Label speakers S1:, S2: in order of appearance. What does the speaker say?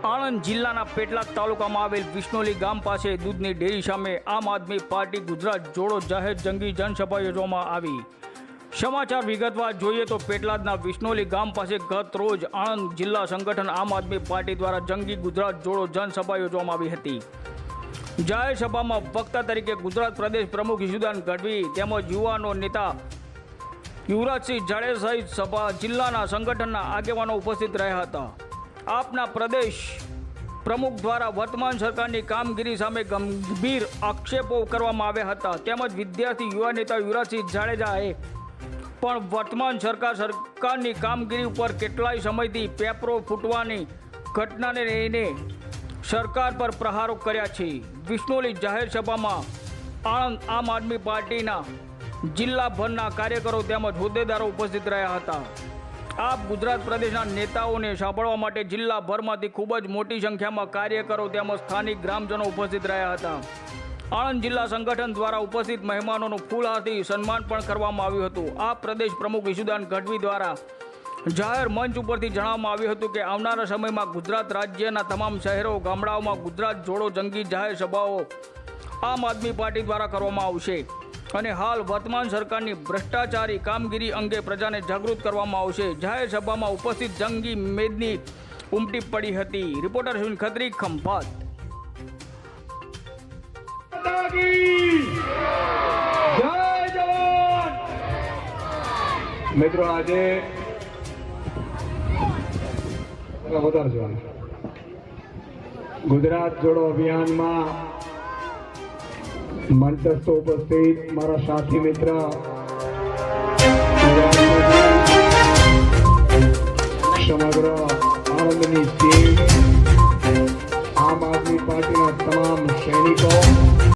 S1: આણંદ જિલ્લાના પેટલાદ તાલુકામાં આવેલ વિષ્ણોલી ગામ પાસે દૂધની ડેરી સામે આમ આદમી પાર્ટી ગુજરાત જોડો જાહેર જંગી જનસભા યોજવામાં આવી। સમાચાર વિગતવાર જોઈએ તો પેટલાદના વિષ્ણોલી ગામ પાસે ગત રોજ આણંદ જિલ્લા સંગઠન આમ આદમી પાર્ટી દ્વારા જંગી ગુજરાત જોડો જનસભા યોજવામાં આવી હતી। જાહેર સભામાં વક્તા તરીકે ગુજરાત પ્રદેશ પ્રમુખ ઈશુદાન ગઢવી તેમજ યુવાનો નેતા યુવરાજસિંહ જાડેજા સહિત સભા જિલ્લાના સંગઠનના આગેવાનો ઉપસ્થિત રહ્યા હતા। આપના પ્રદેશ પ્રમુખ દ્વારા વર્તમાન સરકારની કામગીરી સામે ગંભીર આક્ષેપો કરવામાં આવ્યા હતા। તેમજ વિદ્યાર્થી યુવા નેતા યુવરાજસિંહ જાડેજાએ પણ વર્તમાન સરકારની કામગીરી ઉપર કેટલાય સમયથી પેપરો ફૂટવાની ઘટનાને લઈને સરકાર પર પ્રહારો કર્યા છે। વિષ્ણોલી જાહેર સભામાં આણંદ આમ આદમી પાર્ટીના જિલ્લાભરના કાર્યકરો તેમજ હોદ્દેદારો ઉપસ્થિત રહ્યા હતા। આપ ગુજરાત પ્રદેશના નેતાઓને સાંભળવા માટે જિલ્લાભરમાંથી ખૂબ જ મોટી સંખ્યામાં કાર્યકરો તેમજ સ્થાનિક ગ્રામજનો ઉપસ્થિત રહ્યા હતા। આણંદ જિલ્લા સંગઠન દ્વારા ઉપસ્થિત મહેમાનોનું ફૂલહારથી સન્માન પણ કરવામાં આવ્યું હતું। આ પ્રદેશ પ્રમુખ ઈશુદાન ગઢવી દ્વારા જાહેર મંચ ઉપરથી જણાવવામાં આવ્યું હતું કે આવનારા સમયમાં ગુજરાત રાજ્યના તમામ શહેરો ગામડાઓમાં ગુજરાત જોડો જંગી જાહેર સભાઓ આમ આદમી પાર્ટી દ્વારા કરવામાં આવશે અને હાલ વર્તમાન સરકારની ભ્રષ્ટાચારી કામગીરી અંગે પ્રજાને જાગૃત કરવામાં આવશે। જાહેર સભામાં ઉપસ્થિત જંગી મેદની ઉમટી પડી હતી। રિપોર્ટર સુનિલ ખત્રી, ખંભાત।
S2: મિત્રો આજે ગુજરાત જોડો અભિયાનમાં મંચસ્થ ઉપસ્થિત મારા સાથી મિત્ર સમગ્ર આણંદની ટીમ, આમ આદમી પાર્ટીના તમામ સૈનિકો